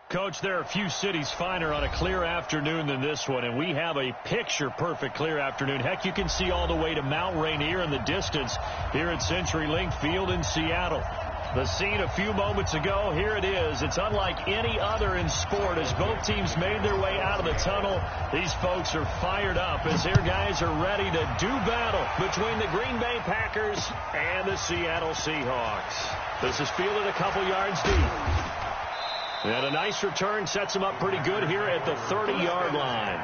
Coach, there are a few cities finer on a clear afternoon than this one, and we have a picture-perfect clear afternoon. Heck, you can see all the way to Mount Rainier in the distance here at CenturyLink Field in Seattle. The scene a few moments ago, here it is. It's unlike any other in sport as both teams made their way out of the tunnel. These folks are fired up as their guys are ready to do battle between the Green Bay Packers and the Seattle Seahawks. This is fielded a couple yards deep. And a nice return sets him up pretty good here at the 30-yard line.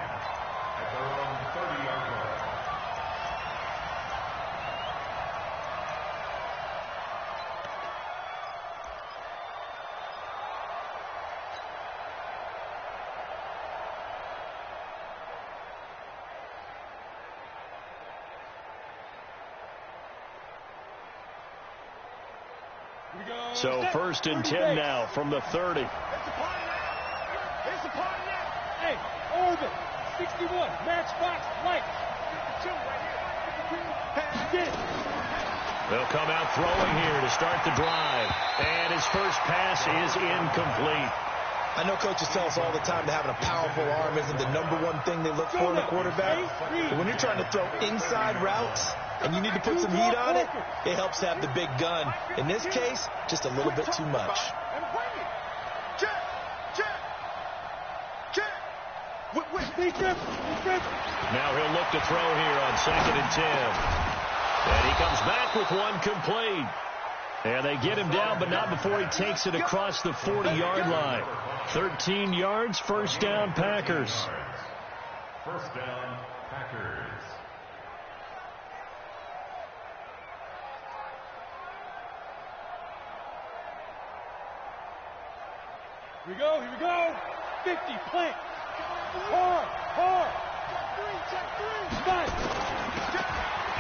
So 1st and 10 now from the 30. Hey, Orbit, 61, matchbox, light. 52 right here. They'll come out throwing here to start the drive. And his first pass is incomplete. I know coaches tell us all the time that having a powerful arm isn't the #1 thing they look for in a quarterback. But when you're trying to throw inside routes and you need to put some heat on it, it helps to have the big gun. In this case, just a little bit too much. Now he'll look to throw here on 2nd and 10. And he comes back with one complete. And they get him down, but not before he takes it across the 40-yard line. 13 yards, first down, Packers. First down, Packers. Here we go. 50, plant. Hard.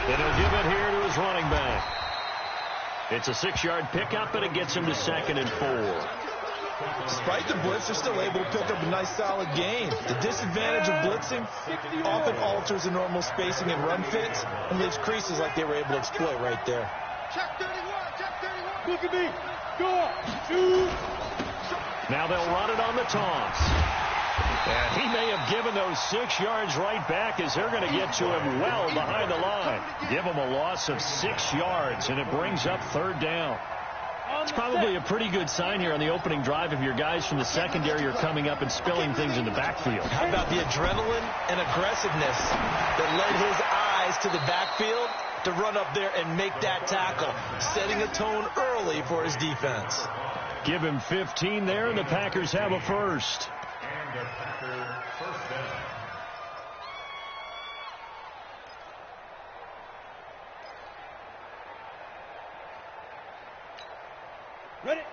And he'll give it here to his running back. It's a 6-yard pickup, and it gets him to 2nd and 4. Despite the blitz, they're still able to pick up a nice, solid gain. The disadvantage of blitzing often alters the normal spacing and run fits and leaves creases like they were able to exploit right there. Check 31. Look at me. Go up. 2. Now they'll run it on the toss. And he may have given those 6 yards right back as they're going to get to him well behind the line. Give him a loss of 6 yards, and it brings up 3rd down. It's probably a pretty good sign here on the opening drive if your guys from the secondary are coming up and spilling things in the backfield. How about the adrenaline and aggressiveness that led his eyes to the backfield to run up there and make that tackle, setting a tone early for his defense. Give him 15 there, and the Packers have a first. And the Packers first down. Ready.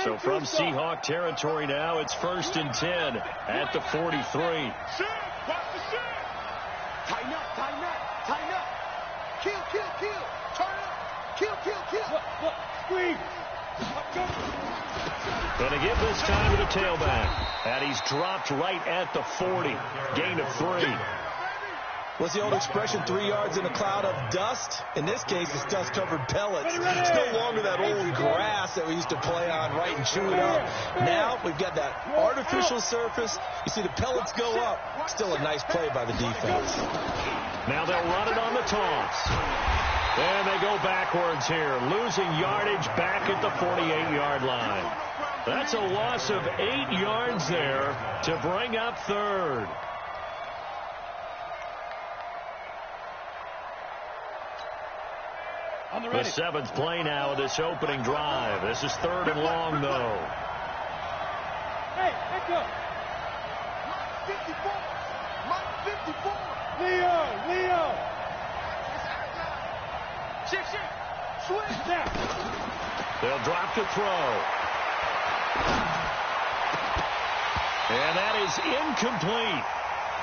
So from Seahawk territory now, it's 1st and 10 at the 43. Tighten up. Kill. Turn up. Kill. Look. Squeeze. And to give this time to the tailback. And he's dropped right at the 40. Gain of 3. What's the old expression, 3 yards in a cloud of dust? In this case, it's dust-covered pellets. It's no longer that old grass that we used to play on, right, and chew it up. Now we've got that artificial surface. You see the pellets go up. Still a nice play by the defense. Now they'll run it on the toss. And they go backwards here, losing yardage back at the 48-yard line. That's a loss of 8 yards there to bring up 3rd. The 7th play now of this opening drive. This is 3rd and long, though. Hey, echo. 54. Leo. Six. Switch now. They'll drop the throw. And that is incomplete.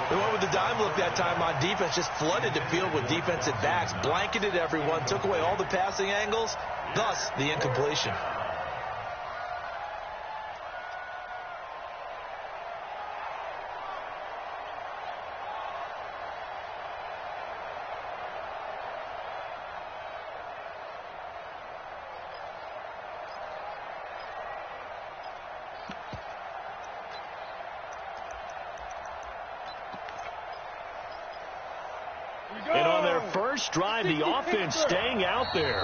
They went with the dime look that time on defense, just flooded the field with defensive backs, blanketed everyone, took away all the passing angles, thus the incompletion. first drive, the offense staying out there.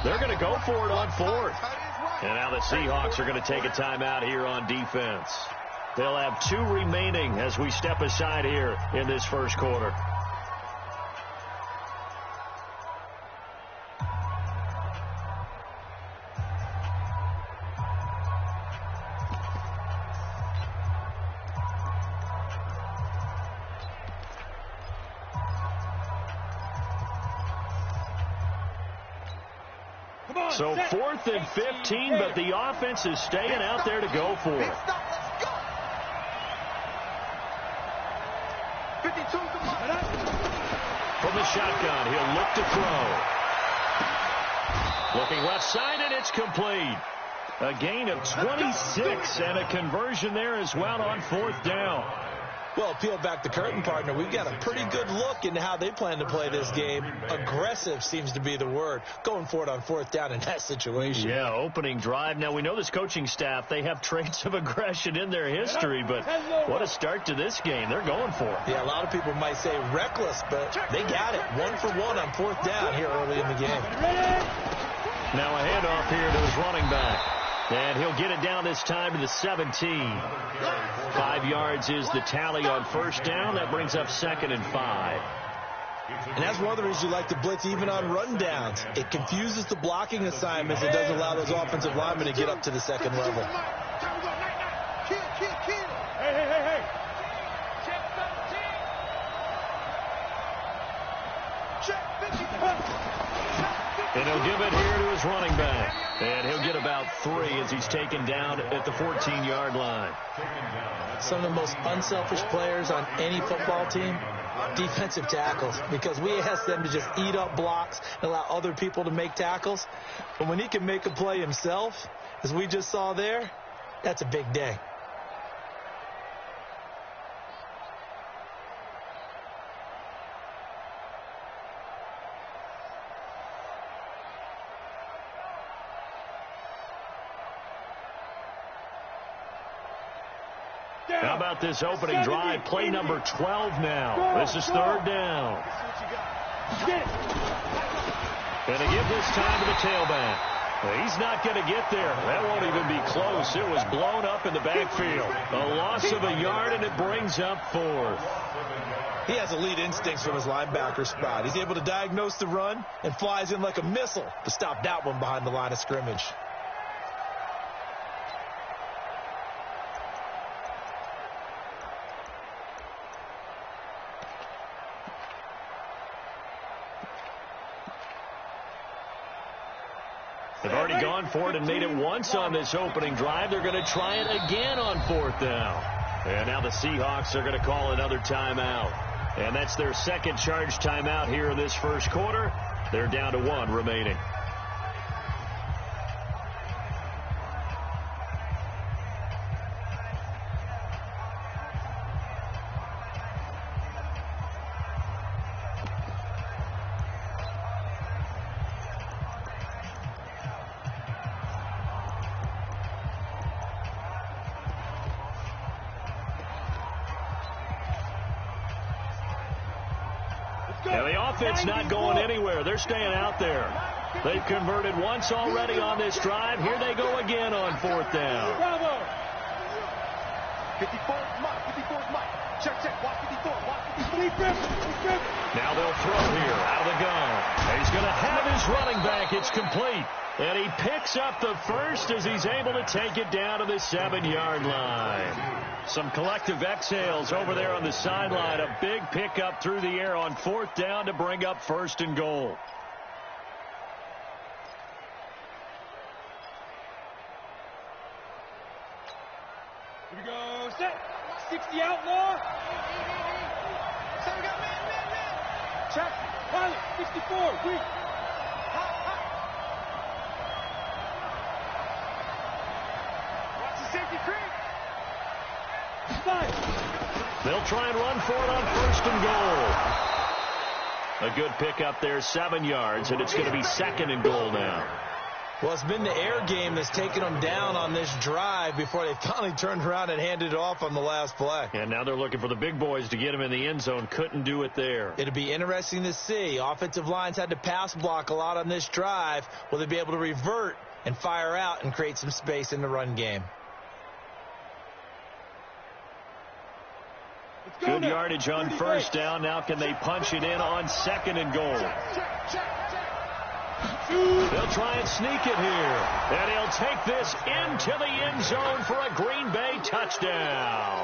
They're going to go for it on fourth. And now the Seahawks are going to take a timeout here on defense. They'll have 2 remaining as we step aside here in this first quarter. So 4th and 15, but the offense is staying out there to go for it. From the shotgun, he'll look to throw. Looking left side, and it's complete. A gain of 26 and a conversion there as well on 4th down. Well, peel back the curtain, partner. We've got a pretty good look into how they plan to play this game. Aggressive seems to be the word. Going for it on 4th down in that situation. Yeah, opening drive. Now, we know this coaching staff, they have traits of aggression in their history, but what a start to this game. They're going for it. Yeah, a lot of people might say reckless, but they got it. 1 for 1 on 4th down here early in the game. Now a handoff here to his running back. And he'll get it down this time to the 17. 5 yards is the tally on 1st down. That brings up 2nd and 5. And that's one of the reasons you like to blitz even on rundowns. It confuses the blocking assignments. It doesn't allow those offensive linemen to get up to the 2nd level. Hey. And he'll give it here to his running back. And he'll get about 3 as he's taken down at the 14-yard line. Some of the most unselfish players on any football team, defensive tackles, because we ask them to just eat up blocks and allow other people to make tackles. But when he can make a play himself, as we just saw there, that's a big day. How about this opening drive? Play number 12 now. This is 3rd down. And they give this time to the tailback. He's not going to get there. That won't even be close. It was blown up in the backfield. A loss of a yard, and it brings up 4th. He has elite instincts from his linebacker spot. He's able to diagnose the run and flies in like a missile to stop that one behind the line of scrimmage. They've already gone for it and made it once on this opening drive. They're going to try it again on 4th down. And now the Seahawks are going to call another timeout. And that's their 2nd charge timeout here in this first quarter. They're down to 1 remaining. And the offense not going anywhere. They're staying out there. They've converted once already on this drive. Here they go again on 4th down. 54 Mike. Check. Watch 54. Now they'll throw here out of the gun. He's going to have his running back. It's complete. And he picks up the first as he's able to take it down to the 7-yard line. Some collective exhales over there on the sideline. A big pickup through the air on 4th down to bring up 1st and goal. Here we go. Set. 60 outlaw. Check. Pilot. 64. Weak. Watch the safety creep. They'll try and run for it on 1st and goal. A good pickup there, 7 yards, and it's going to be 2nd and goal now. Well, it's been the air game that's taken them down on this drive before they finally turned around and handed it off on the last play. And now they're looking for the big boys to get him in the end zone. Couldn't do it there. It'll be interesting to see. Offensive lines had to pass block a lot on this drive. Will they be able to revert and fire out and create some space in the run game? Good yardage on first down. Now can they punch it in on second and goal? They'll try and sneak it here. And he'll take this into the end zone for a Green Bay touchdown.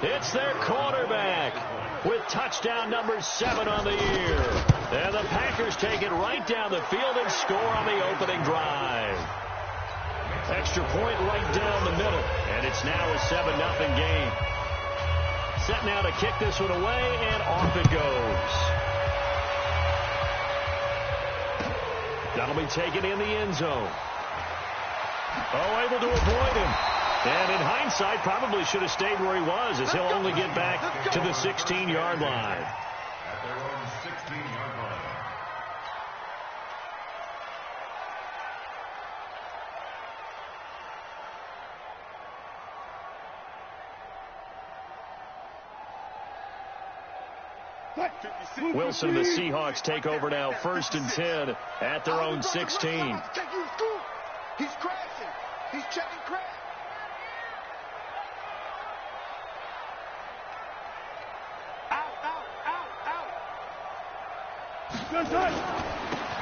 It's their quarterback with touchdown number 7 on the year. And the Packers take it right down the field and score on the opening drive. Extra point right down the middle. And it's now a 7-0 game. Set now to kick this one away, and off it goes. That'll be taken in the end zone. Oh, able to avoid him. And in hindsight, probably should have stayed where he was, as he'll only get back to the 16-yard line. At their own 16-yard line. Wilson and the Seahawks take over now, 1st and 10 at their own 16. He's crashing. He's checking crash.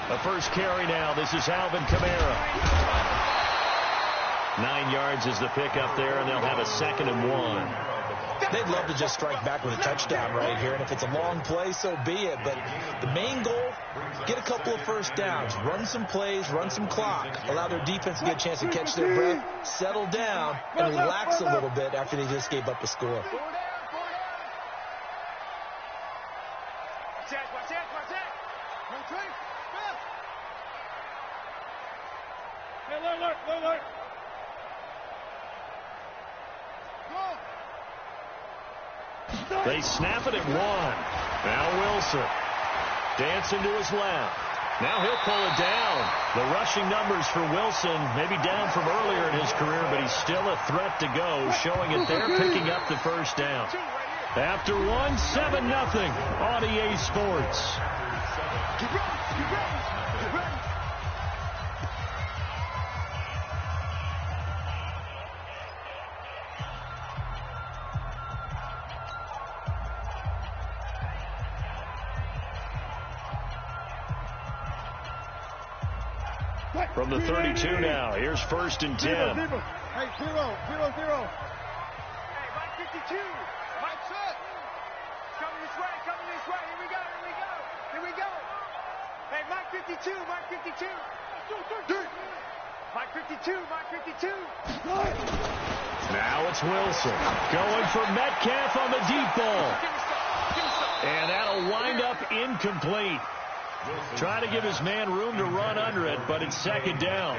The first carry now. This is Alvin Kamara. 9 yards is the pickup there, and they'll have a 2nd and 1. They'd love to just strike back with a touchdown right here, and if it's a long play, so be it. But the main goal, get a couple of first downs, run some plays, run some clock, allow their defense to get a chance to catch their breath, settle down, and relax a little bit after they just gave up the score. They snap it at 1. Now Wilson dancing to his left. Now he'll pull it down. The rushing numbers for Wilson maybe down from earlier in his career, but he's still a threat to go, showing it there, picking up the first down. After 1, 7-0 on EA Sports. From the 32 now, here's 1st and 10. Hey, 0, 0, 0. Hey, Mike 52. Mike's up. Coming this way, coming this way. Here we go, here we go. Here we go. Hey, Mike 52, Mike 52. Mike 52, Mike 52. Now it's Wilson going for Metcalf on the deep ball. And that'll wind up incomplete. Trying to give his man room to run under it, but it's 2nd down.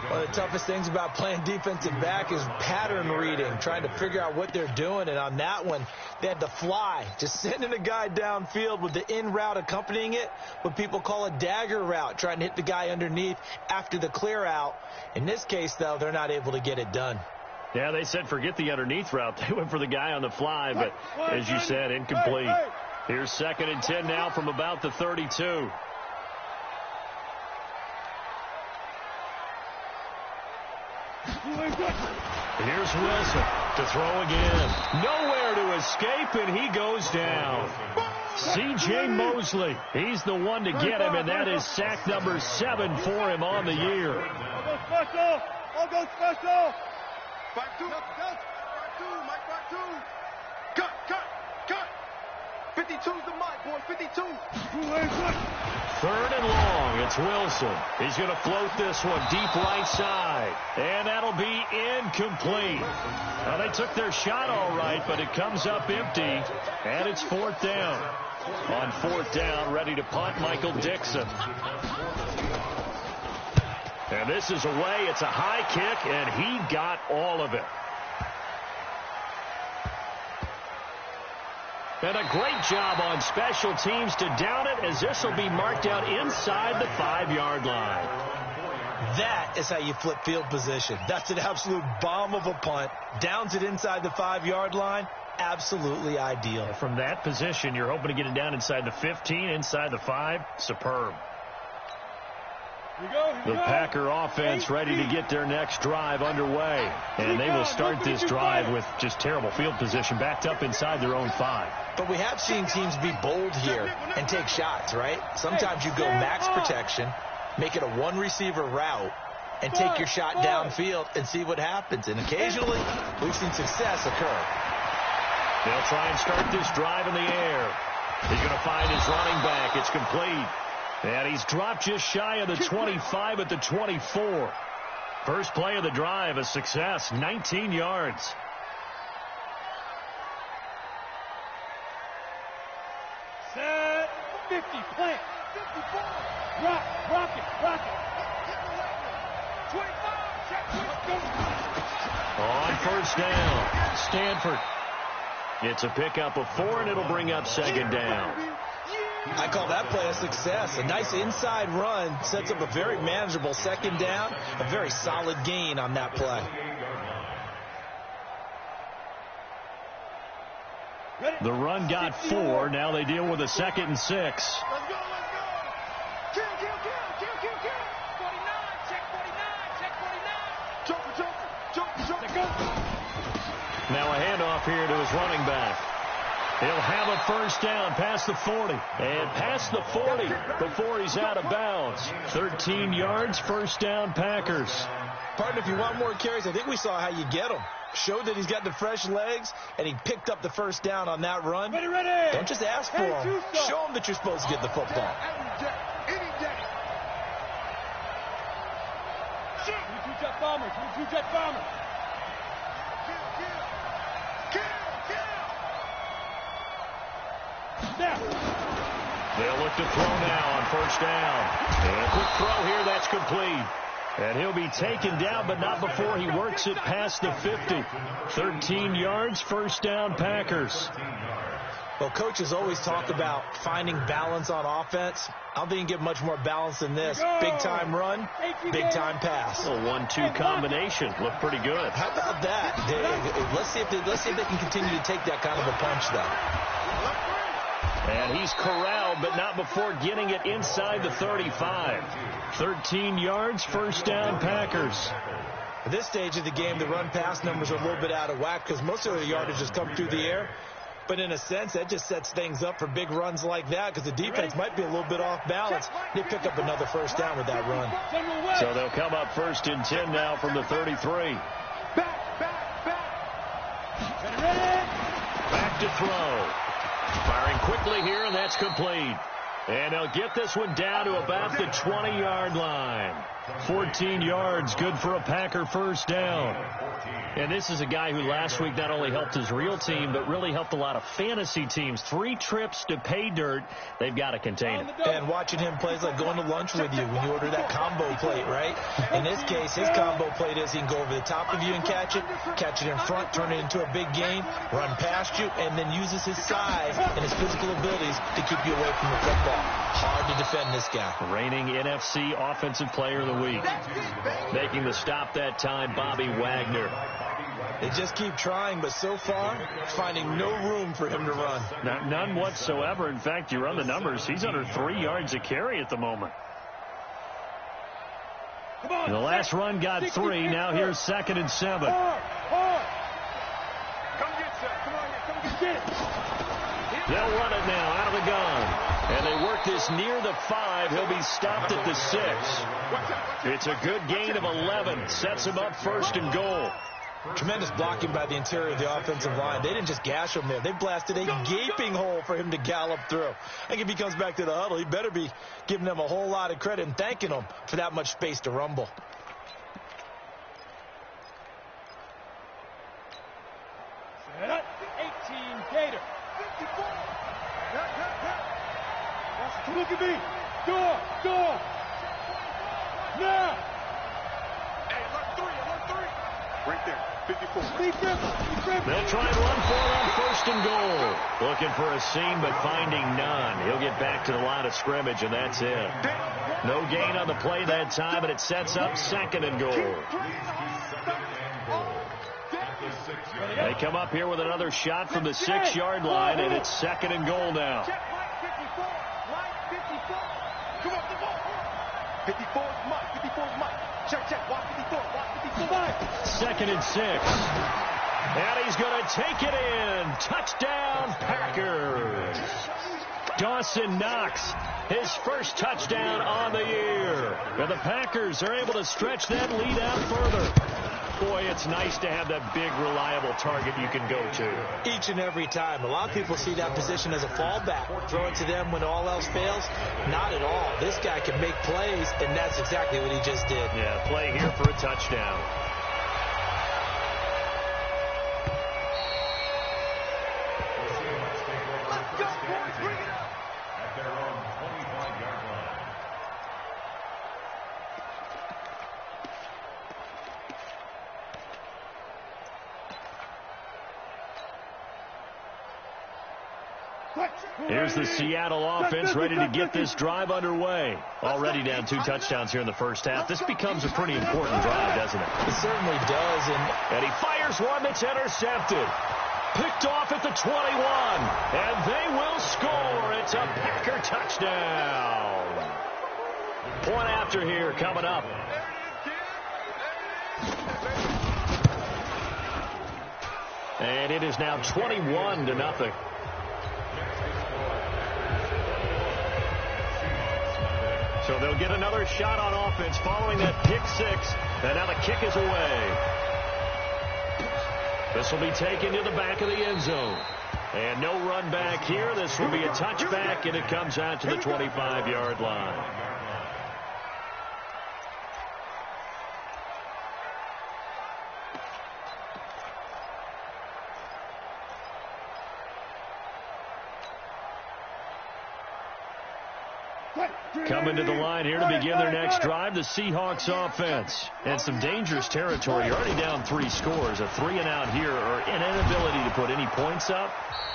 One of the toughest things about playing defensive back is pattern reading, trying to figure out what they're doing. And on that one, they had to fly, just sending a guy downfield with the in route accompanying it, what people call a dagger route, trying to hit the guy underneath after the clear out. In this case, though, they're not able to get it done. Yeah, they said forget the underneath route. They went for the guy on the fly, but as you said, incomplete. Here's 2nd and 10 now from about the 32. Here's Wilson to throw again. Nowhere to escape, and he goes down. C.J. Mosley, he's the one to get him, and that is sack number 7 for him on the year. I'll go special. 5-2. 5-2. Mike 5-2. Cut. 52's the Mike, boy. 52. 3rd and long. It's Wilson. He's going to float this one deep right side. And that'll be incomplete. Now, they took their shot all right, but it comes up empty. And it's 4th down. On 4th down, ready to punt, Michael Dixon. And this is away. It's a high kick, and he got all of it. And a great job on special teams to down it, as this will be marked out inside the 5-yard line. That is how you flip field position. That's an absolute bomb of a punt. Downs it inside the 5-yard line. Absolutely ideal. From that position, you're hoping to get it down inside the 15, inside the 5. Superb. The Packer offense ready to get their next drive underway. And they will start this drive with just terrible field position, backed up inside their own 5. But we have seen teams be bold here and take shots, right? Sometimes you go max protection, make it a one-receiver route, and take your shot downfield and see what happens. And occasionally, we've seen success occur. They'll try and start this drive in the air. He's going to find his running back. It's complete. And he's dropped just shy of the 25 at the 24. First play of the drive, a success, 19 yards. Set, 50, plant, 54, rock it. 25, check, On first down, Stanford. It's a pickup of 4, and it'll bring up second down. I call that play a success. A nice inside run sets up a very manageable second down. A very solid gain on that play. The run got 4. Now they deal with a 2nd and 6. Let's go. Kill. 49, check 49. Jumper. Now a handoff here to his running back. He'll have a first down past the 40. And past the 40 before he's out of bounds. 13 yards, first down, Packers. Partner, if you want more carries, I think we saw how you get him. Showed that he's got the fresh legs, and he picked up the first down on that run. Ready. Don't just ask for him. Show him that you're supposed to get the football. Any day. 22-jet bombers. They'll look to throw now on first down. And a quick throw here, that's complete. And he'll be taken down, but not before he works it past the 50. 13 yards, first down, Packers. Well, coaches always talk about finding balance on offense. I don't think you can get much more balance than this. Big-time run, big-time pass. A 1-2 combination. Looked pretty good. How about that? Let's see if they can continue to take that kind of a punch, though. And he's corralled, but not before getting it inside the 35. 13 yards, first down, Packers. At this stage of the game, the run-pass numbers are a little bit out of whack because most of the yardage has come through the air. But in a sense, that just sets things up for big runs like that because the defense might be a little bit off balance. They pick up another first down with that run. So they'll come up first and 10 now from the 33. Back to throw. Firing quickly here, and that's complete. And they'll get this one down to about the 20-yard line. 14 yards, good for a Packer first down. And this is a guy who last week not only helped his real team, but really helped a lot of fantasy teams. 3 trips to pay dirt. They've got to contain it. And watching him play is like going to lunch with you when you order that combo plate, right? In this case, his combo plate is he can go over the top of you and catch it in front, turn it into a big game, run past you, and then uses his size and his physical abilities to keep you away from the football. Hard to defend this guy. Reigning NFC Offensive Player of the Week. Making the stop that time, Bobby Wagner. They just keep trying, but so far, finding no room for him to run. None whatsoever. In fact, you run the numbers. He's under 3 yards a carry at the moment. The last run got 3. Now here's 2nd and 7. Come get it. They'll run it now out of the gun. And they work this near the 5. He'll be stopped at the 6. It's a good gain of 11. Sets him up first and goal. Tremendous blocking by the interior of the offensive line. They didn't just gash him there. They blasted a gaping hole for him to gallop through. I think if he comes back to the huddle, he better be giving them a whole lot of credit and thanking them for that much space to rumble. Set. 18 Gator. 54. Look at me. Door. Now. Hey, alert 3. Right there. They'll try and run for it on 1st and goal. Looking for a seam, but finding none. He'll get back to the line of scrimmage, and that's it. No gain on the play that time, and it sets up 2nd and goal. They come up here with another shot from the 6-yard line, and it's 2nd and goal now. 54's Mike. 54's Mike. Check. Watch 54. Watch 54. 2nd and 6. And he's going to take it in. Touchdown, Packers. Dawson Knox, his first touchdown on the year. And the Packers are able to stretch that lead out further. Boy, it's nice to have that big, reliable target you can go to. Each and every time. A lot of people see that position as a fallback. Throw it to them when all else fails. Not at all. This guy can make plays, and that's exactly what he just did. Yeah, play here for a touchdown. Let's go, boys. Bring it up. At their own 25-yard line. Here's the Seattle offense ready to get this drive underway. Already down 2 touchdowns here in the first half. This becomes a pretty important drive, doesn't it? It certainly does. And he fires one that's intercepted. Picked off at the 21. And they will score. It's a Packer touchdown. Point after here coming up. And it is now 21-0. So they'll get another shot on offense following that pick 6. And now the kick is away. This will be taken to the back of the end zone. And no run back here. This will be a touchback, and it comes out to the 25-yard line. Coming to the line here to begin their next drive, the Seahawks offense. And some dangerous territory. You're already down 3 scores. A 3-and-out here, or an inability to put any points up.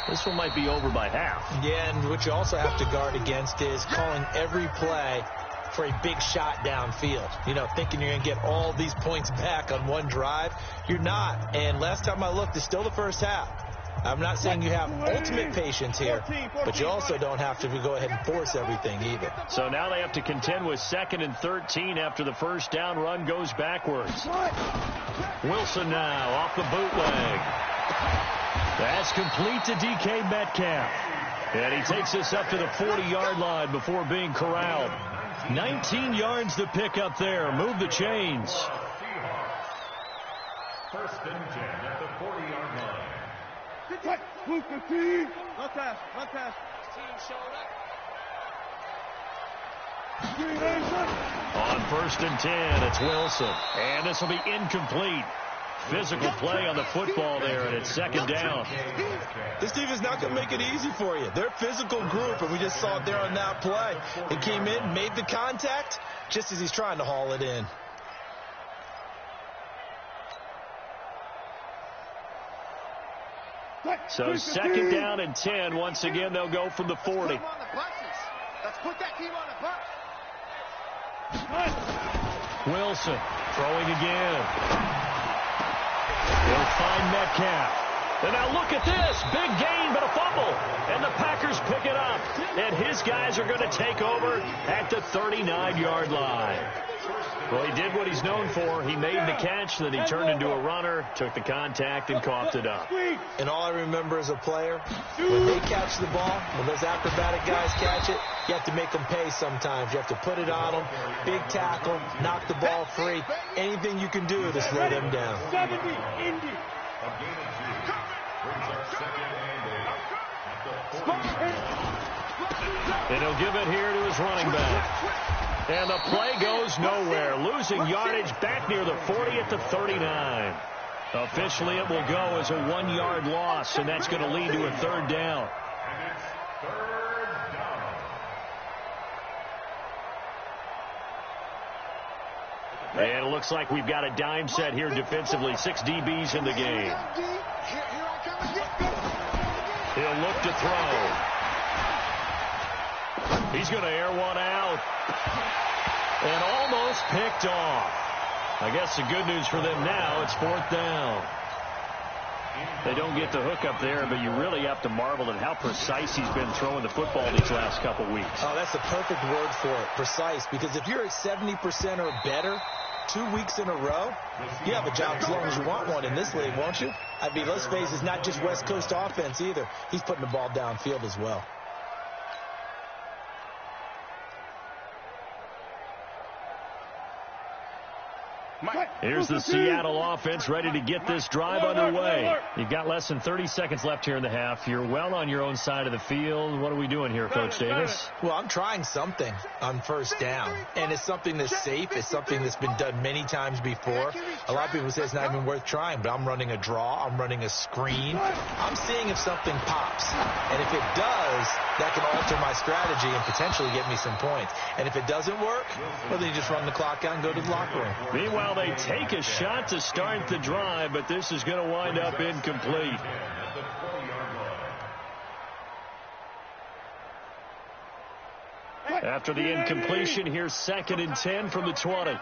This one might be over by half. Yeah, and what you also have to guard against is calling every play for a big shot downfield. You know, thinking you're going to get all these points back on one drive. You're not. And last time I looked, it's still the first half. I'm not saying you have ultimate patience here, but you also don't have to go ahead and force everything either. So now they have to contend with 2nd and 13 after the first down run goes backwards. Wilson now off the bootleg. That's complete to DK Metcalf. And he takes us up to the 40-yard line before being corralled. 19 yards to pick up there. Move the chains. 1st and 10 at the 40-yard line. One pass. On 1st and 10, it's Wilson. And this will be incomplete. Physical play on the football there, and it's 2nd down. This defense is not going to make it easy for you. They're a physical group, and we just saw it there on that play. He came in, made the contact, just as he's trying to haul it in. So 2nd down and 10. Once again, they'll go from the 40. Let's put that team on the bus. Wilson throwing again. He'll find Metcalf. And now look at this. Big gain, but a fumble. And the Packers pick it up. And his guys are going to take over at the 39-yard line. Well, he did what he's known for. He made the catch, then he turned into a runner, took the contact, and coughed it up. And all I remember as a player, when they catch the ball, when those acrobatic guys catch it, you have to make them pay sometimes. You have to put it on them, big tackle, knock the ball free. Anything you can do to slow them down. A gain of 2. Brings up 2nd and 8 at the 40. And he'll give it here to his running back. And the play goes nowhere. Losing yardage back near the 40 at the 39. Officially, it will go as a 1-yard loss, and that's going to lead to a 3rd down. And it's 3rd down. And it looks like we've got a dime set here defensively. 6 DBs in the game. He'll look to throw. He's going to air one out. And almost picked off. I guess the good news for them now, it's 4th down. They don't get the hook up there, but you really have to marvel at how precise he's been throwing the football these last couple weeks. Oh, that's the perfect word for it, precise, because if you're at 70% or better 2 weeks in a row, you have a job as long as you want one in this league, won't you? I mean, let's face it, it's not just West Coast offense either. He's putting the ball downfield as well. Here's the Seattle offense ready to get this drive underway. You've got less than 30 seconds left here in the half. You're well on your own side of the field. What are we doing here, Coach Davis? Well, I'm trying something on 1st down, and it's something that's safe. It's something that's been done many times before. A lot of people say it's not even worth trying, but I'm running a draw. I'm running a screen. I'm seeing if something pops, and if it does, that can alter my strategy and potentially get me some points. And if it doesn't work, well, then you just run the clock out and go to the locker room. Meanwhile, they take a shot to start the drive, but this is going to wind up incomplete. After the incompletion, here's 2nd and 10 from the 20.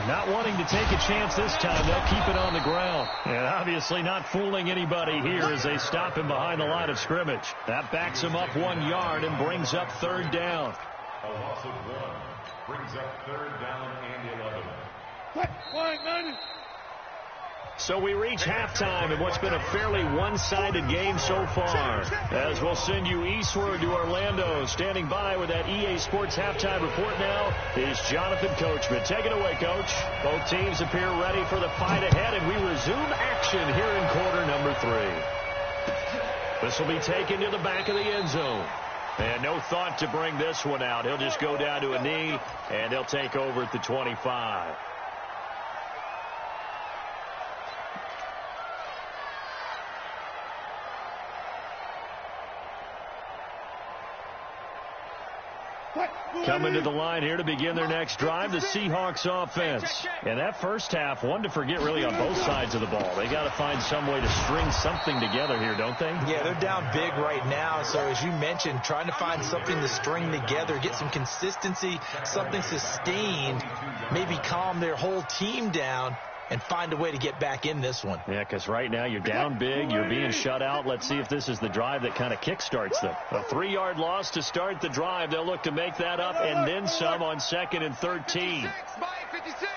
Not wanting to take a chance this time. They'll keep it on the ground. And obviously not fooling anybody here as they stop him behind the line of scrimmage. That backs him up 1 yard and brings up 3rd down. A loss of 1 brings up 3rd down and 11. So we reach halftime in what's been a fairly one-sided game so far. As we'll send you eastward to Orlando. Standing by with that EA Sports halftime report now is Jonathan Coachman. Take it away, Coach. Both teams appear ready for the fight ahead, and we resume action here in quarter number 3. This will be taken to the back of the end zone. And no thought to bring this one out. He'll just go down to a knee, and they'll take over at the 25. Coming to the line here to begin their next drive, the Seahawks offense. And that first half, one to forget really on both sides of the ball. They got to find some way to string something together here, don't they? Yeah, they're down big right now. So as you mentioned, trying to find something to string together, get some consistency, something sustained, maybe calm their whole team down and find a way to get back in this one. Yeah, because right now you're down big, you're being shut out. Let's see if this is the drive that kind of kickstarts them. A 3-yard loss to start the drive. They'll look to make that up and then some on 2nd and 13. 56.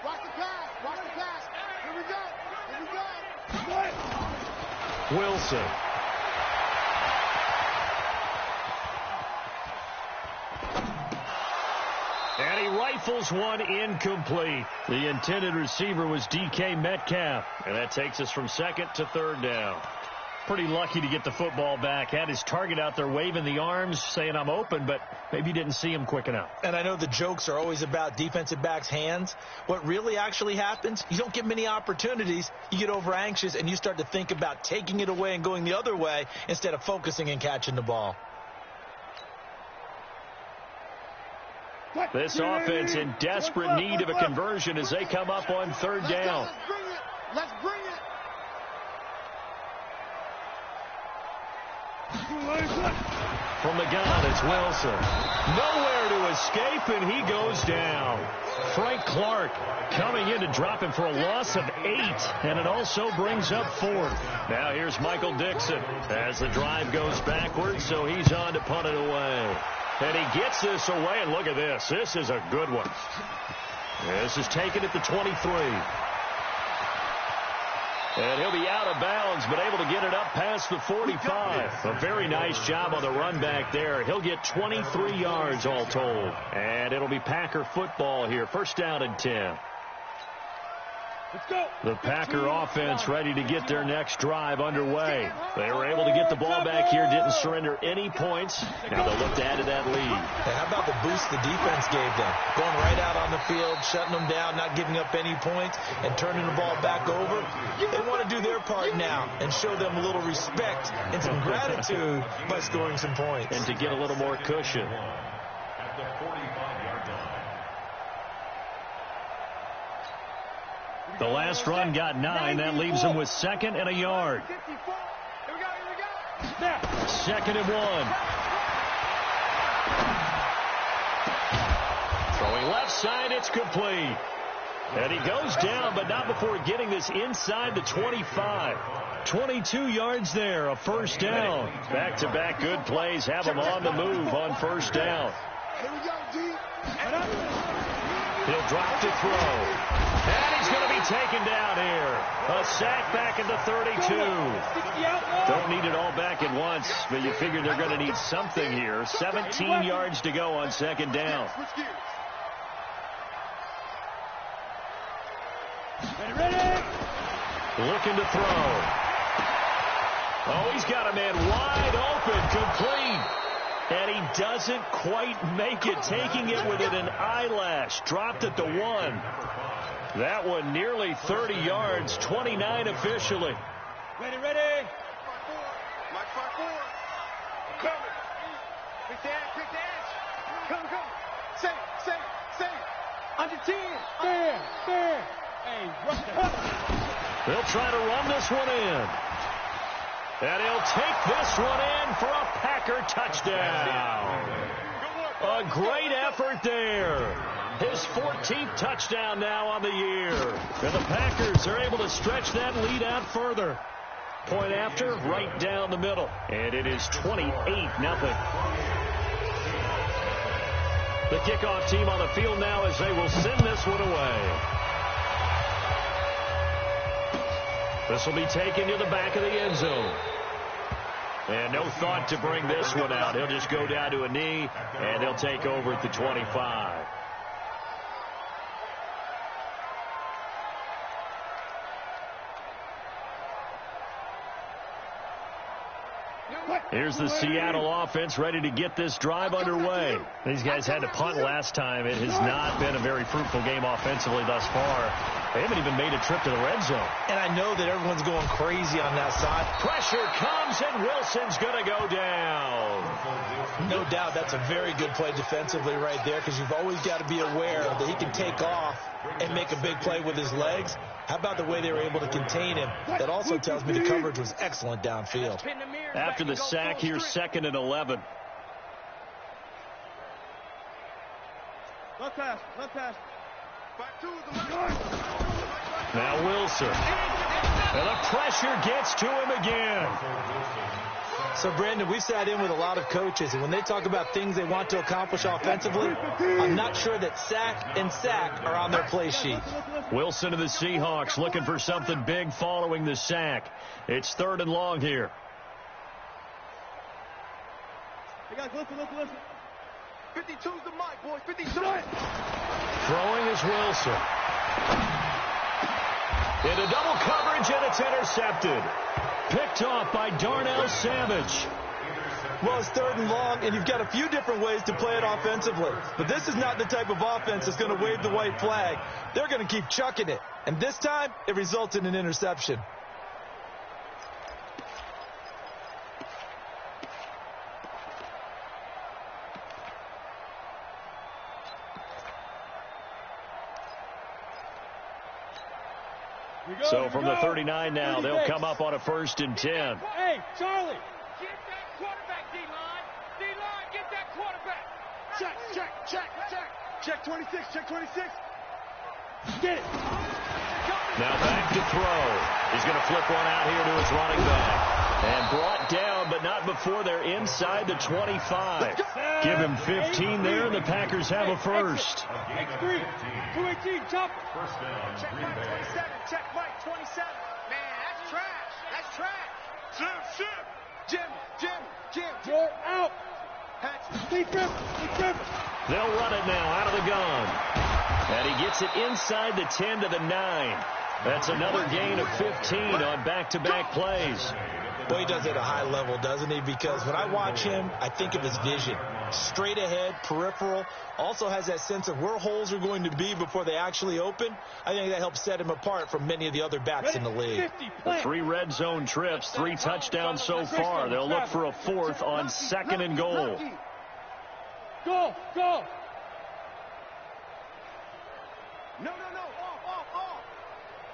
Watch the pass. Watch the pass. Here we go. Wilson. And he rifles one incomplete. The intended receiver was DK Metcalf. And that takes us from 2nd to 3rd down. Pretty lucky to get the football back. Had his target out there waving the arms, saying I'm open, but maybe didn't see him quick enough. And I know the jokes are always about defensive backs' hands. What really actually happens, you don't get many opportunities. You get over anxious, and you start to think about taking it away and going the other way instead of focusing and catching the ball. This offense in desperate need of a conversion as they come up on 3rd down. Let's bring it. From the gun, it's Wilson. Nowhere to escape, and he goes down. Frank Clark coming in to drop him for a loss of 8, and it also brings up 4th. Now here's Michael Dixon as the drive goes backwards, so he's on to punt it away. And he gets this away, and look at this. This is a good one. This is taken at the 23. And he'll be out of bounds, but able to get it up past the 45. A very nice job on the run back there. He'll get 23 yards all told. And it'll be Packer football here. 1st down and 10. The Packer offense ready to get their next drive underway. They were able to get the ball back here, didn't surrender any points. Now they'll look to add to that lead. And how about the boost the defense gave them? Going right out on the field, shutting them down, not giving up any points, and turning the ball back over. They want to do their part now and show them a little respect and some gratitude by scoring some points. And to get a little more cushion. At the 45-yard line. The last run got 9. That leaves them with 2nd and a yard. Here we go. 2nd and 1. Throwing left side, it's complete. And he goes down, but not before getting this inside the 25. 22 yards there, a first down. Back-to-back good plays have him on the move on first down. Here we go, D. He'll drop to throw. And he's going to be taken down here. A sack back at the 32. Don't need it all back at once, but you figure they're going to need something here. 17 yards to go on 2nd down. Looking to throw. Oh, he's got a man wide open, complete. And he doesn't quite make it, taking it within an eyelash. Dropped at the 1. That one nearly 30 yards, 29 officially. Ready. Mike 5-4. I'm coming. Quick dash. Come. Say. Under 10. There. Hey, rush the hell. They'll try to run this one in. And he'll take this one in for a Packer touchdown. A great effort there. His 14th touchdown now on the year. And the Packers are able to stretch that lead out further. Point after, right down the middle. And it is 28-0. The kickoff team on the field now as they will send this one away. This will be taken to the back of the end zone. And no thought to bring this one out. He'll just go down to a knee, and they'll take over at the 25. Here's the Seattle offense ready to get this drive underway. These guys had to punt last time. It has not been a very fruitful game offensively thus far. They haven't even made a trip to the red zone. And I know that everyone's going crazy on that side. Pressure comes, and Wilson's going to go down. No doubt that's a very good play defensively right there, because you've always got to be aware that he can take off and make a big play with his legs. How about the way they were able to contain him? That also tells me the coverage was excellent downfield. After the sack here, 2nd and 11. Left pass. Now Wilson. And the pressure gets to him again. So, Brandon, we sat in with a lot of coaches, and when they talk about things they want to accomplish offensively, I'm not sure that sack and sack are on their play sheet. Wilson of the Seahawks looking for something big following the sack. It's 3rd and long here. Hey, guys, listen. 52's the mic, boys. 52. Throwing is Wilson. Into double coverage, and it's intercepted. Picked off by Darnell Savage. Well, it's 3rd and long, and you've got a few different ways to play it offensively. But this is not the type of offense that's going to wave the white flag. They're going to keep chucking it. And this time, it results in an interception. So from the 39 now, they'll come up on a 1st and 10. Hey, Charlie. Get that quarterback, D-line. D-line, get that quarterback. Check. Check 26. Get it. Now back to throw. He's going to flip one out here to his running back. And brought down, but not before they're inside the 25. Give him 15 there, and the Packers have a first. X3, 218, chop. First down, Check Green Mike, Bay. 27. Check Mike, 27. Man, that's trash. Jim. You're out. Stay trip. They'll run it now out of the gun. And he gets it inside the 10 to the 9. That's another gain of 15 on back-to-back plays. Well, he does it at a high level, doesn't he? Because when I watch him, I think of his vision. Straight ahead, peripheral. Also has that sense of where holes are going to be before they actually open. I think that helps set him apart from many of the other backs in the league. The 3 red zone trips, 3 touchdowns so far. They'll look for a 4th on 2nd and goal. Go, go. No, no, no. Off.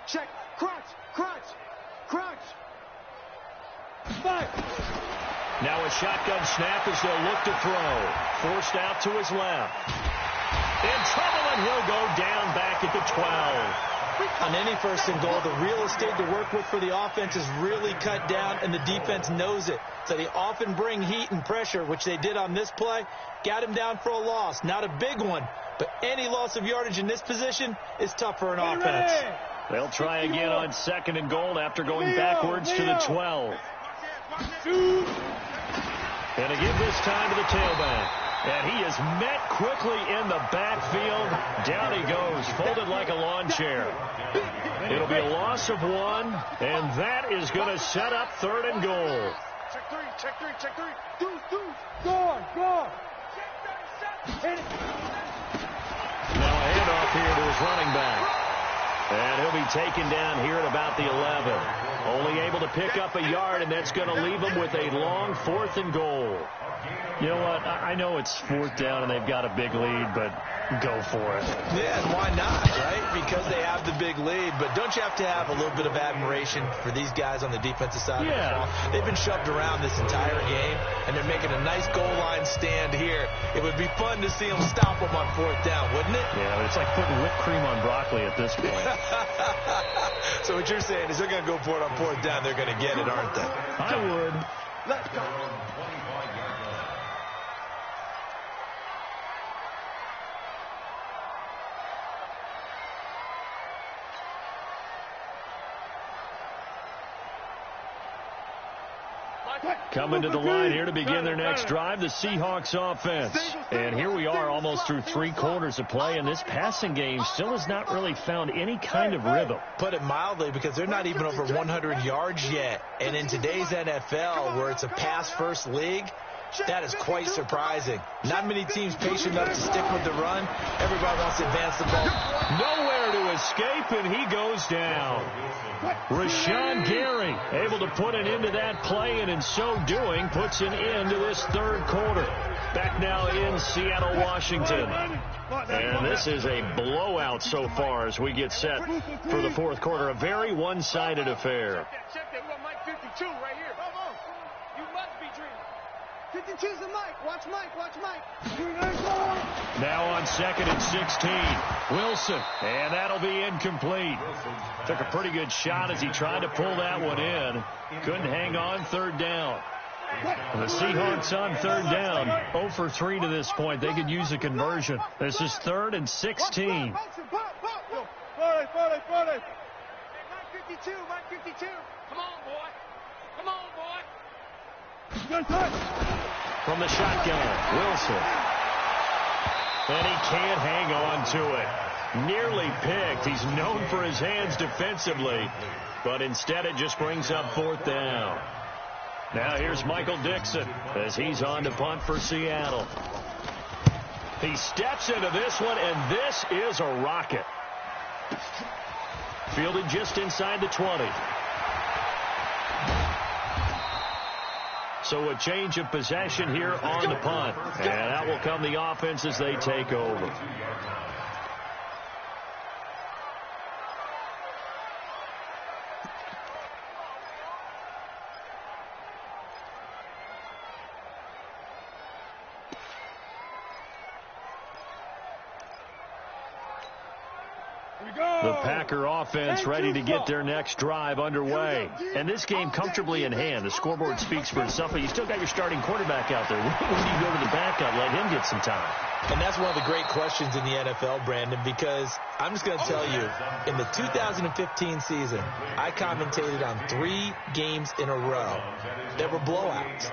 Check. Crunch. Five. Now a shotgun snap as they'll look to throw. Forced out to his left. In trouble, and he'll go down back at the 12. On any 1st and goal, the real estate to work with for the offense is really cut down, and the defense knows it. So they often bring heat and pressure, which they did on this play. Got him down for a loss. Not a big one, but any loss of yardage in this position is tough for an offense. They'll try again on 2nd and goal after going backwards to the 12. And a give this time to the tailback. And he is met quickly in the backfield. Down he goes, folded like a lawn chair. It'll be a loss of 1, and that is going to set up 3rd and goal. Check three. Deuce. Go on. Now a handoff here to his running back. And he'll be taken down here at about the 11. Only able to pick up a yard, and that's going to leave him with a long 4th and goal. You know what? I know it's 4th down and they've got a big lead, but go for it. Yeah, and why not, right? Because they have the big lead. But don't you have to have a little bit of admiration for these guys on the defensive side of the ball? They've been shoved around this entire game, and they're making a nice goal line stand here. It would be fun to see them stop them on 4th down, wouldn't it? Yeah, but it's like putting whipped cream on broccoli at this point. So what you're saying is they're going to go for it on 4th down. They're going to get it, aren't they? I would. Let's go. Coming to the line here to begin their next drive, the Seahawks offense. And here we are almost through 3 quarters of play, and this passing game still has not really found any kind of rhythm. Put it mildly, because they're not even over 100 yards yet. And in today's NFL, where it's a pass-first league, that is quite surprising. Not many teams patient enough to stick with the run. Everybody wants to advance the ball. Nowhere to escape, and he goes down. Rashawn Gary able to put an end to that play, and in so doing puts an end to this 3rd quarter. Back now in Seattle, Washington. And this is a blowout so far as we get set for the 4th quarter. A very one-sided affair. Check that. We got Mike 52 right here. You must be dreaming. 52's the Mike. Watch Mike. Now on 2nd and 16. Wilson. And that'll be incomplete. Took a pretty good shot as he tried to pull that one in. Couldn't hang on 3rd down. And the Seahawks on 3rd down. 0 for 3 to this point. They could use a conversion. This is 3rd and 16. Mike 52. Come on, boy. From the shotgun, Wilson. And he can't hang on to it. Nearly picked. He's known for his hands defensively, but instead it just brings up 4th down. Now here's Michael Dixon as he's on to punt for Seattle. He steps into this one, and this is a rocket. Fielded just inside the 20. So a change of possession here on the punt. And out will come the offense as they take over. The Packer offense ready to get their next drive underway. And this game comfortably in hand. The scoreboard speaks for itself, but you still got your starting quarterback out there. When do you go to the backup, let him get some time? And that's one of the great questions in the NFL, Brandon, because I'm just going to tell you, in the 2015 season, I commentated on 3 games in a row that were blowouts.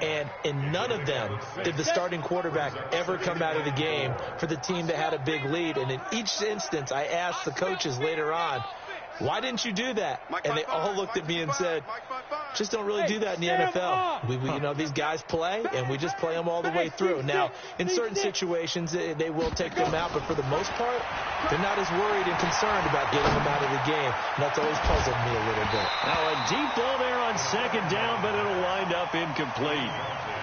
And in none of them did the starting quarterback ever come out of the game for the team that had a big lead. And in each instance, I asked the coaches later on, why didn't you do that? And they all looked at me and said, just don't really do that in the NFL. You know, these guys play, and we just play them all the way through. Now, in certain situations, they will take them out, but for the most part, they're not as worried and concerned about getting them out of the game. And that's always puzzled me a little bit. Now, a deep ball there on second down, but it'll wind up incomplete.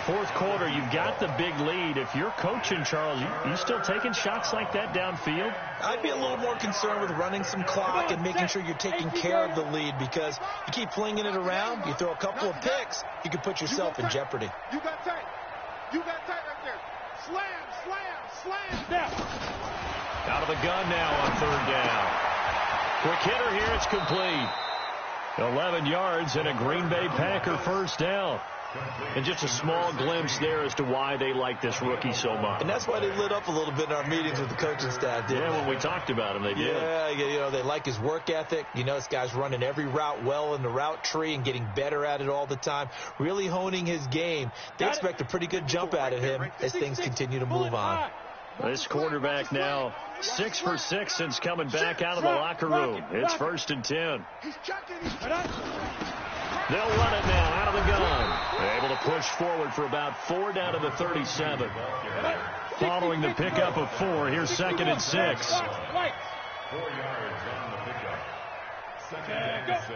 Fourth quarter, you've got the big lead. If you're coaching, Charles, you still taking shots like that downfield? I'd be a little more concerned with running some clock and making sure you're taking care of the lead, because you keep flinging it around, you throw a couple of picks, you can put yourself in jeopardy. You got tight. You got tight right there. Slam, slam, slam. Down. Out of the gun now on third down. Quick hitter here, it's complete. 11 yards and a Green Bay Packer first down. And just a small glimpse there as to why they like this rookie so much. And that's why they lit up a little bit in our meetings with the coaching staff, didn't they? When we talked about him, they did. Yeah, you know, they like his work ethic. You know, this guy's running every route well in the route tree and getting better at it all the time, really honing his game. They expect a pretty good jump out of him as things continue to move on. This quarterback now 6 for 6 since coming back out of the locker room. It's 1st and 10. They'll run it now out of the gun. They're able to push forward for about 4 down to the 37. Following the pickup of 4, here's 2nd and 6. 4 yards on the pickup. 2nd and 6.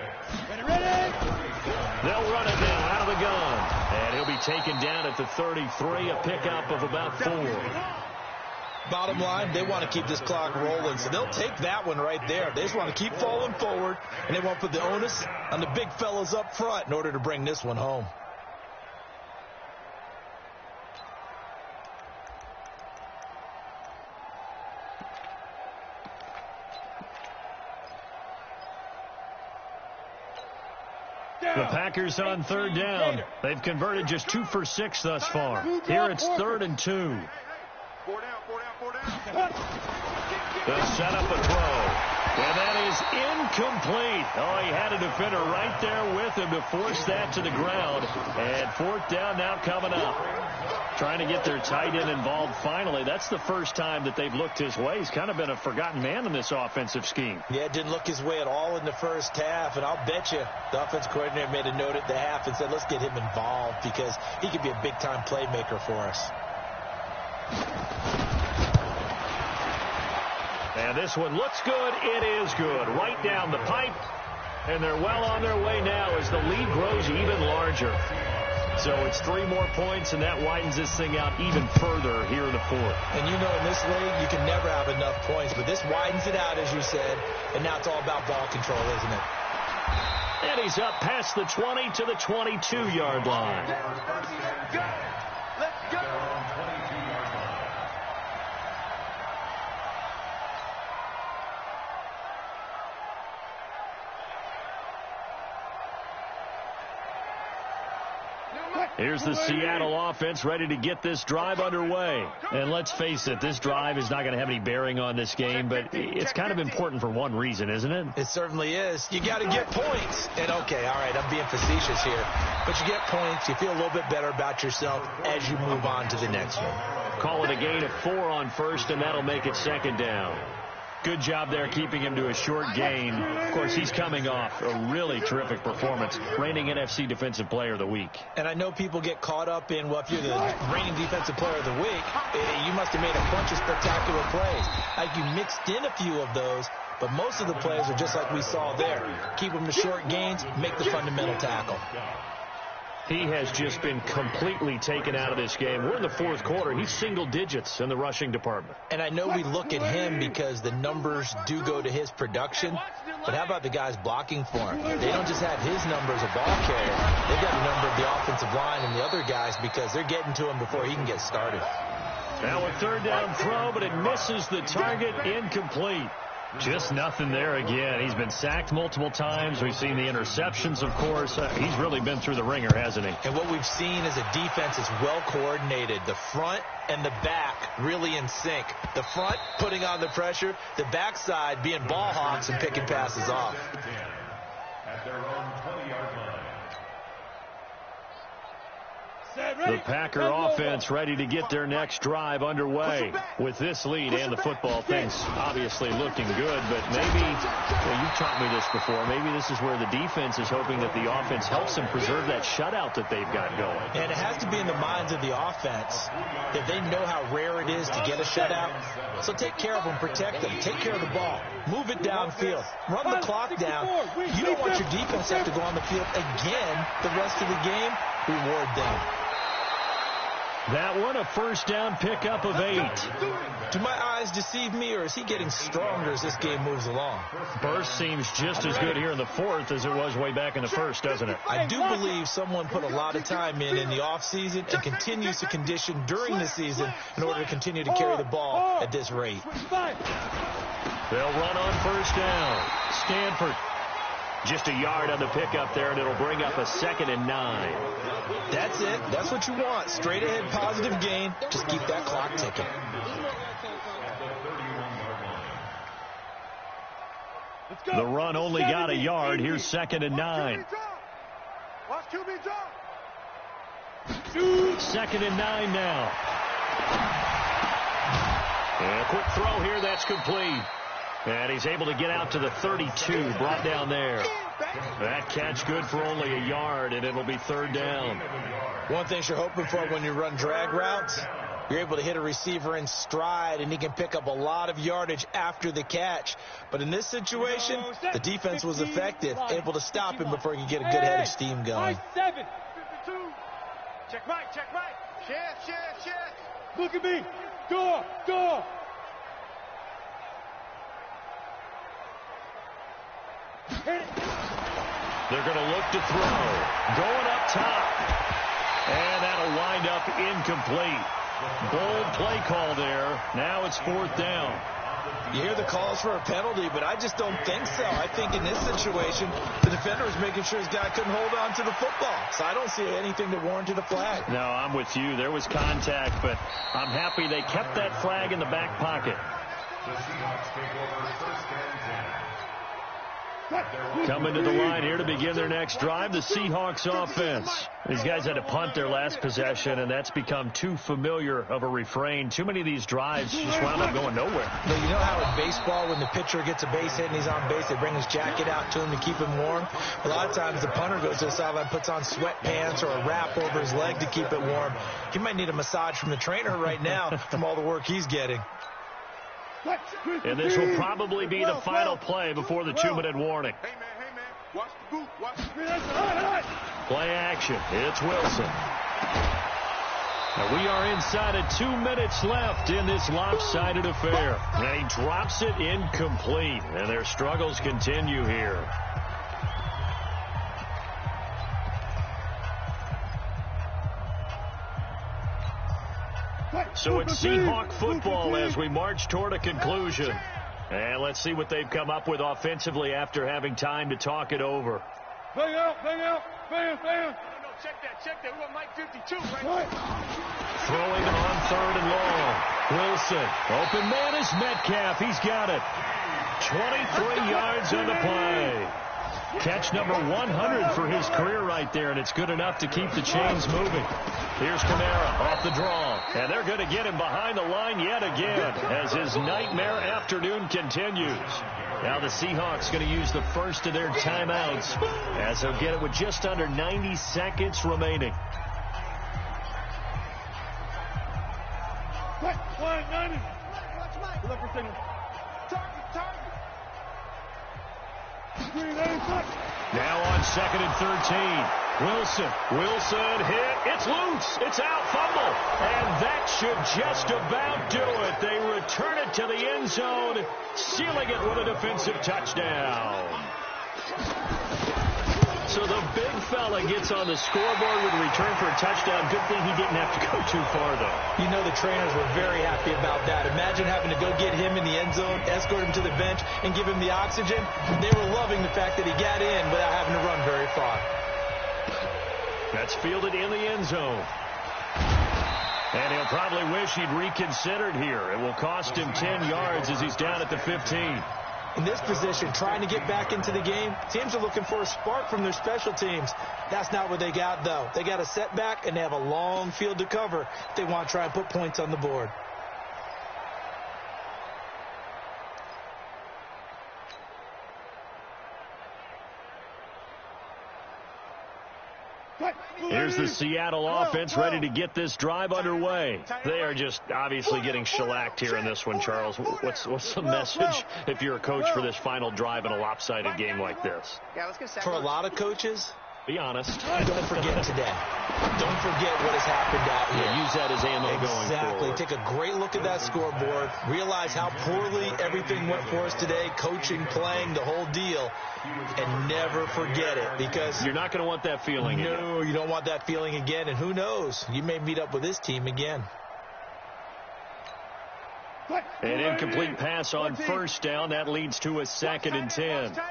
They'll run it now out of the gun. And he'll be taken down at the 33, a pickup of about 4. Bottom line, they want to keep this clock rolling, so they'll take that one right there. They just want to keep falling forward, and they want to put the onus on the big fellas up front in order to bring this one home. The Packers on third down. They've converted just 2 for 6 thus far. Here it's 3rd and 2. 4 down, 4 down, 4 down. They'll set up a throw. And that is incomplete. Oh, he had a defender right there with him to force that to the ground. And 4th down now coming up. Trying to get their tight end involved finally. That's the first time that they've looked his way. He's kind of been a forgotten man in this offensive scheme. Yeah, didn't look his way at all in the first half. And I'll bet you the offense coordinator made a note at the half and said, let's get him involved because he could be a big-time playmaker for us. And this one looks good. It is good. Right down the pipe. And they're well on their way now as the lead grows even larger. So it's 3 more points, and that widens this thing out even further here in the 4th. And you know, in this league, you can never have enough points, but this widens it out, as you said, and now it's all about ball control, isn't it? And he's up past the 20 to the 22-yard line. Let's go. Here's the Seattle offense ready to get this drive underway. And let's face it, this drive is not going to have any bearing on this game, but it's kind of important for one reason, isn't it? It certainly is. You got to get points. And, okay, all right, I'm being facetious here. But you get points, you feel a little bit better about yourself as you move on to the next one. Call it a gain of 4 on first, and that'll make it 2nd down. Good job there keeping him to a short gain. Of course, he's coming off a really terrific performance, reigning NFC Defensive Player of the Week. And I know people get caught up in, well, if you're the reigning Defensive Player of the Week, you must have made a bunch of spectacular plays. Like you mixed in a few of those, but most of the plays are just like we saw there. Keep them to short gains, make the fundamental tackle. He has just been completely taken out of this game. We're in the 4th quarter. He's single digits in the rushing department. And I know we look at him because the numbers do go to his production, but how about the guys blocking for him? They don't just have his number as a ball carrier. They've got a number of the offensive line and the other guys because they're getting to him before he can get started. Now a 3rd down throw, but it misses the target, incomplete. Just nothing there again. He's been sacked multiple times. We've seen the interceptions, of course. He's really been through the ringer, hasn't he? And what we've seen is a defense that's well coordinated. The front and the back really in sync. The front putting on the pressure. The backside being ball hawks and picking passes off. At their own 20-yard line. The Packer offense ready to get their next drive underway. With this lead and the football, things obviously looking good, but maybe, well, you've taught me this before, maybe this is where the defense is hoping that the offense helps them preserve that shutout that they've got going. And it has to be in the minds of the offense that they know how rare it is to get a shutout. So take care of them, protect them, take care of the ball, move it downfield, run the clock down. You don't want your defense to have to go on the field again the rest of the game. Reward them. That one, a first down pickup of 8. Do my eyes deceive me, or is he getting stronger as this game moves along? Burst seems just as good here in the fourth as it was way back in the first, doesn't it? I do believe someone put a lot of time in the offseason and continues to condition during the season in order to continue to carry the ball at this rate. They'll run on first down. Stanford. Just a yard on the pickup there, and it'll bring up a 2nd and 9. That's it. That's what you want. Straight ahead, positive gain. Just keep that clock ticking. The run only got a yard. Here's 2nd and 9. Watch QB drop. 2nd and 9 now. And a quick throw here. That's complete. And he's able to get out to the 32, brought down there. That catch good for only a yard, and it'll be 3rd down. One thing you're hoping for when you run drag routes, you're able to hit a receiver in stride, and he can pick up a lot of yardage after the catch. But in this situation, the defense was effective, able to stop him before he could get a good head of steam going. 52. Check right, check right. Share. Look at me. Door. They're going to look to throw. Going up top. And that'll wind up incomplete. Bold play call there. Now it's 4th down. You hear the calls for a penalty, but I just don't think so. I think in this situation, the defender was making sure his guy couldn't hold on to the football. So I don't see anything that warranted a flag. No, I'm with you. There was contact, but I'm happy they kept that flag in the back pocket. The Seahawks take over 1st and 10. Coming to the line here to begin their next drive, the Seahawks offense. These guys had to punt their last possession, and that's become too familiar of a refrain. Too many of these drives just wound up going nowhere. But you know how in baseball, when the pitcher gets a base hit and he's on base, they bring his jacket out to him to keep him warm? A lot of times the punter goes to the sideline, puts on sweatpants or a wrap over his leg to keep it warm. He might need a massage from the trainer right now from all the work he's getting. And this will probably be the final play before the 2-minute warning. Hey, man. Watch the boot. Watch the boot. Play action. It's Wilson. Now we are inside of 2 minutes left in this lopsided affair. And he drops it incomplete. And their struggles continue here. So it's Seahawk football as we march toward a conclusion. And let's see what they've come up with offensively after having time to talk it over. Bang out. No, check that. We got Mike 52 right. Throwing on 3rd and long. Wilson. Open man is Metcalf. He's got it. 23 yards on the play. Catch number 100 for his career right there, and it's good enough to keep the chains moving. Here's Kamara off the draw, and they're going to get him behind the line yet again as his nightmare afternoon continues. Now the Seahawks going to use the first of their timeouts as they'll get it with just under 90 seconds remaining. Line 90. Look for signal. Target. Now on 2nd and 13. Wilson hit. It's loose. It's out. Fumble. And that should just about do it. They return it to the end zone, sealing it with a defensive touchdown. So the big fella gets on the scoreboard with a return for a touchdown. Good thing he didn't have to go too far, though. You know the trainers were very happy about that. Imagine having to go get him in the end zone, escort him to the bench, and give him the oxygen. They were loving the fact that he got in without having to run very far. That's fielded in the end zone. And he'll probably wish he'd reconsidered here. It will cost him 10 yards as he's down at the 15. In this position, trying to get back into the game, teams are looking for a spark from their special teams. That's not what they got, though. They got a setback, and they have a long field to cover if they want to try and put points on the board. Here's the Seattle offense ready to get this drive underway. They are just obviously getting shellacked here in this one, Charles. What's the message if you're a coach for this final drive in a lopsided game like this? For a lot of coaches, be honest. Don't forget today. Don't forget what has happened out here. Yeah, use that as ammo going forward. Exactly. Take a great look at that scoreboard. Realize how poorly everything went for us today, coaching, playing, the whole deal. And never forget it, because you're not going to want that feeling again. No, you don't want that feeling again. And who knows? You may meet up with this team again. An incomplete pass on first down. That leads to a 2nd and 10. Tight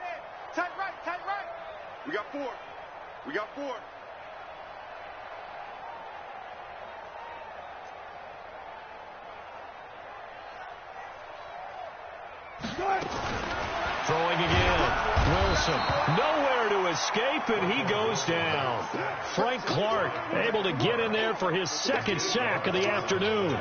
right. We got 4. We got 4. Throwing again. Wilson. Nowhere to escape, and he goes down. Frank Clark able to get in there for his 2nd sack of the afternoon.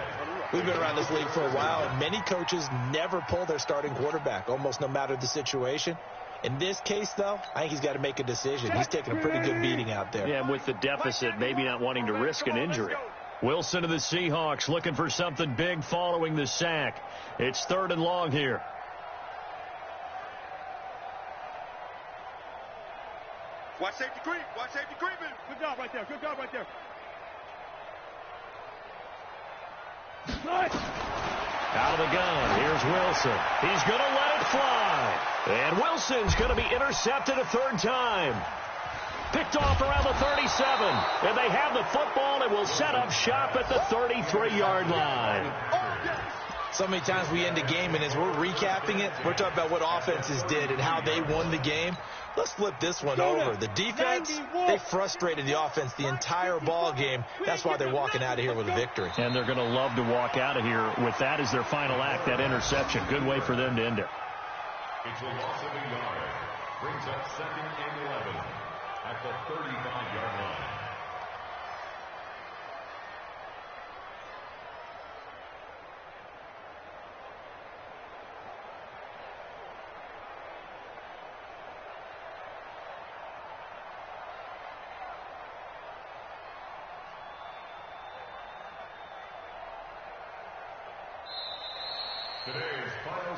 We've been around this league for a while, and many coaches never pull their starting quarterback, almost no matter the situation. In this case, though, I think he's got to make a decision. He's taking a pretty good beating out there. Yeah, and with the deficit, maybe not wanting to risk an injury. Wilson of the Seahawks looking for something big following the sack. It's 3rd and long here. Watch safety creep. Watch safety creeping. Good job right there. Out of the gun. Here's Wilson. He's going to let it fly. And Wilson's going to be intercepted a 3rd time. Picked off around the 37. And they have the football and will set up shop at the 33-yard line. So many times we end a game, and as we're recapping it, we're talking about what offenses did and how they won the game. Let's flip this one over. The defense, they frustrated the offense the entire ball game. That's why they're walking out of here with a victory. And they're going to love to walk out of here with that as their final act, that interception. Good way for them to end it. It's a loss of a yard. Brings up 2nd and 11 at the 35-yard line.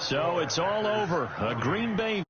So it's all over. A Green Bay